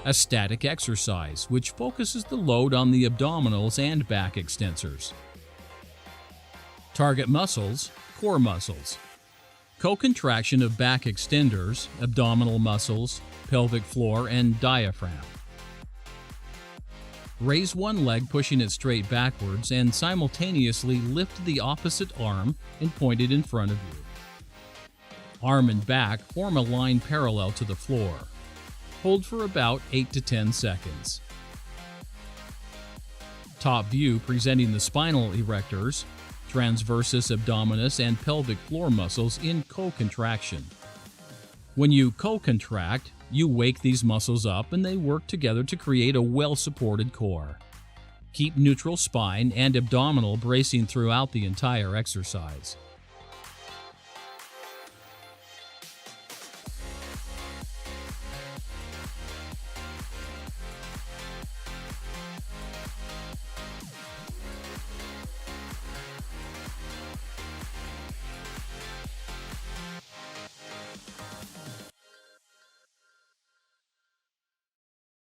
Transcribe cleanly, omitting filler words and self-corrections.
A static exercise, which focuses the load on the abdominals and back extensors. Target muscles, core muscles. Co-contraction of back extenders, abdominal muscles, pelvic floor, and diaphragm. Raise one leg, pushing it straight backwards, and simultaneously lift the opposite arm and point it in front of you. Arm and back form a line parallel to the floor. Hold for about 8 to 10 seconds. Top view presenting the spinal erectors, transversus abdominis, and pelvic floor muscles in co-contraction. When you co-contract, you wake these muscles up and they work together to create a well-supported core. Keep neutral spine and abdominal bracing throughout the entire exercise.